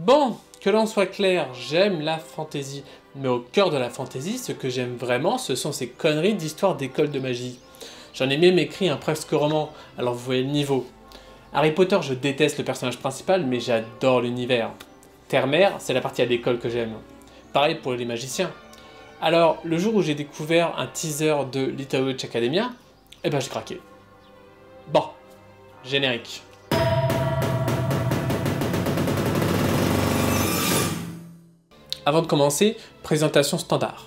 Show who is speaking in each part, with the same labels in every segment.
Speaker 1: Bon, que l'on soit clair, j'aime la fantasy. Mais au cœur de la fantasy, ce que j'aime vraiment, ce sont ces conneries d'histoire d'école de magie. J'en ai même écrit un presque roman, alors vous voyez le niveau. Harry Potter, je déteste le personnage principal, mais j'adore l'univers. Terre-Mère, c'est la partie à l'école que j'aime. Pareil pour les magiciens. Alors, le jour où j'ai découvert un teaser de Little Witch Academia, eh ben j'ai craqué. Bon, générique. Avant de commencer, présentation standard.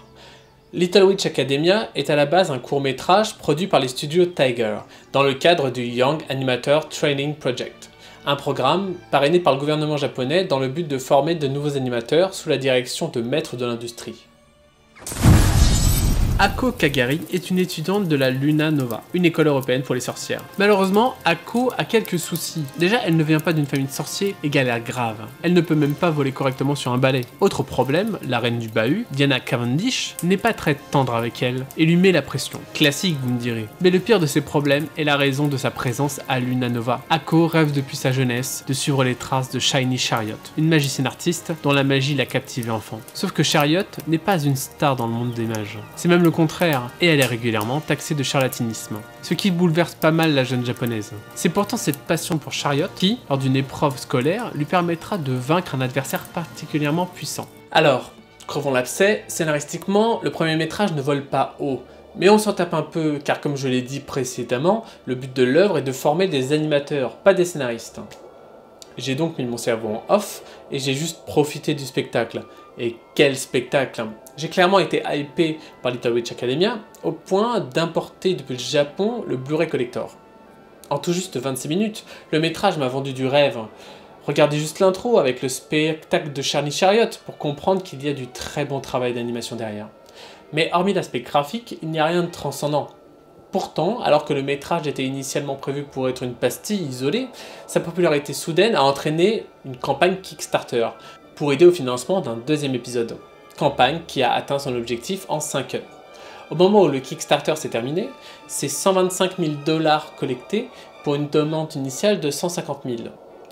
Speaker 1: Little Witch Academia est à la base un court-métrage produit par les studios Tiger, dans le cadre du Young Animator Training Project, un programme parrainé par le gouvernement japonais dans le but de former de nouveaux animateurs sous la direction de maîtres de l'industrie. Ako Kagari est une étudiante de la Luna Nova, une école européenne pour les sorcières. Malheureusement, Ako a quelques soucis. Déjà, elle ne vient pas d'une famille de sorciers et galère grave. Elle ne peut même pas voler correctement sur un balai. Autre problème, la reine du bahut, Diana Cavendish, n'est pas très tendre avec elle et lui met la pression. Classique, vous me direz. Mais le pire de ses problèmes est la raison de sa présence à Luna Nova. Ako rêve depuis sa jeunesse de suivre les traces de Shiny Chariot, une magicienne artiste dont la magie l'a captivée enfant. Sauf que Chariot n'est pas une star dans le monde des mages. C'est même le contraire, et elle est régulièrement taxée de charlatanisme, ce qui bouleverse pas mal la jeune japonaise. C'est pourtant cette passion pour Chariot qui, lors d'une épreuve scolaire, lui permettra de vaincre un adversaire particulièrement puissant. Alors, crevons l'abcès, scénaristiquement, le premier métrage ne vole pas haut, mais on s'en tape un peu car comme je l'ai dit précédemment, le but de l'œuvre est de former des animateurs, pas des scénaristes. J'ai donc mis mon cerveau en off et j'ai juste profité du spectacle. Et quel spectacle! J'ai clairement été hypé par Little Witch Academia au point d'importer depuis le Japon le Blu-ray Collector. En tout juste 26 minutes, le métrage m'a vendu du rêve. Regardez juste l'intro avec le spectacle de Shiny Chariot pour comprendre qu'il y a du très bon travail d'animation derrière. Mais hormis l'aspect graphique, il n'y a rien de transcendant. Pourtant, alors que le métrage était initialement prévu pour être une pastille isolée, sa popularité soudaine a entraîné une campagne Kickstarter pour aider au financement d'un deuxième épisode. Campagne qui a atteint son objectif en 5 heures. Au moment où le Kickstarter s'est terminé, c'est 125 000 $ collectés pour une demande initiale de 150 000.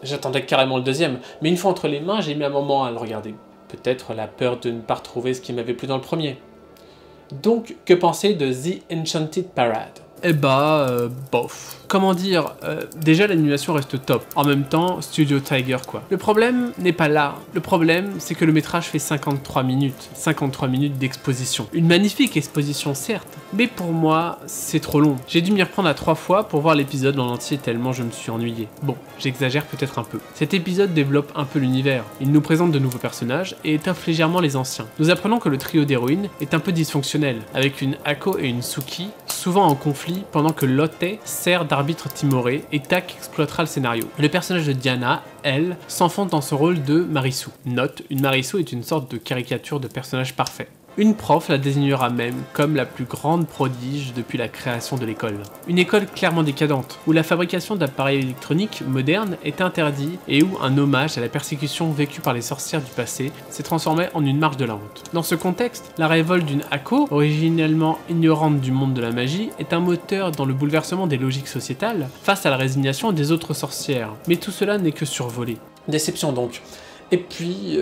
Speaker 1: J'attendais carrément le deuxième, mais une fois entre les mains, j'ai mis un moment à le regarder. Peut-être la peur de ne pas retrouver ce qui m'avait plu dans le premier. Donc, que penser de The Enchanted Parade? Eh bah, bof. Comment dire, déjà l'animation reste top. En même temps, Studio Tiger quoi. Le problème n'est pas là. Le problème, c'est que le métrage fait 53 minutes. 53 minutes d'exposition. Une magnifique exposition certes, mais pour moi, c'est trop long. J'ai dû m'y reprendre à 3 fois pour voir l'épisode en entier tellement je me suis ennuyé. Bon, j'exagère peut-être un peu. Cet épisode développe un peu l'univers. Il nous présente de nouveaux personnages et étoffe légèrement les anciens. Nous apprenons que le trio d'héroïnes est un peu dysfonctionnel, avec une Ako et une Suki, souvent en conflit pendant que Lotte sert d'arbitre timoré et Tak exploitera le scénario. Le personnage de Diana, elle, s'enfonce dans son rôle de Marisu. Note, une Marisu est une sorte de caricature de personnage parfait. Une prof la désignera même comme la plus grande prodige depuis la création de l'école. Une école clairement décadente, où la fabrication d'appareils électroniques modernes est interdite et où un hommage à la persécution vécue par les sorcières du passé s'est transformé en une marche de la honte. Dans ce contexte, la révolte d'une Ako, originellement ignorante du monde de la magie, est un moteur dans le bouleversement des logiques sociétales face à la résignation des autres sorcières. Mais tout cela n'est que survolé. Déception donc. Et puis,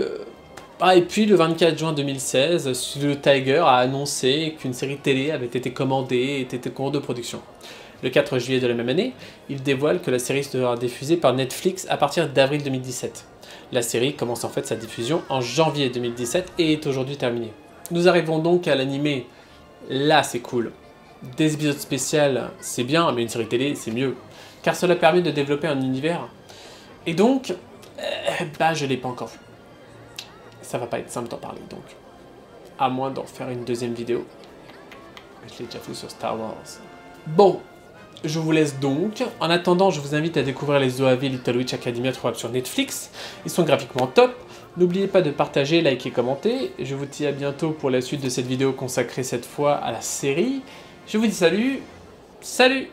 Speaker 1: le 24 juin 2016, Studio Tiger a annoncé qu'une série télé avait été commandée et était en cours de production. Le 4 juillet de la même année, il dévoile que la série sera diffusée par Netflix à partir d'avril 2017. La série commence en fait sa diffusion en janvier 2017 et est aujourd'hui terminée. Nous arrivons donc à l'animé. Là c'est cool. Des épisodes spéciaux c'est bien, mais une série télé c'est mieux. Car cela permet de développer un univers. Et donc, je l'ai pas encore vu. Ça va pas être simple d'en parler donc. À moins d'en faire une deuxième vidéo. Je l'ai déjà fait sur Star Wars. Bon, je vous laisse donc. En attendant, je vous invite à découvrir les OAV Little Witch Academia trouvables sur Netflix. Ils sont graphiquement top. N'oubliez pas de partager, liker, commenter. Je vous dis à bientôt pour la suite de cette vidéo consacrée cette fois à la série. Je vous dis salut. Salut!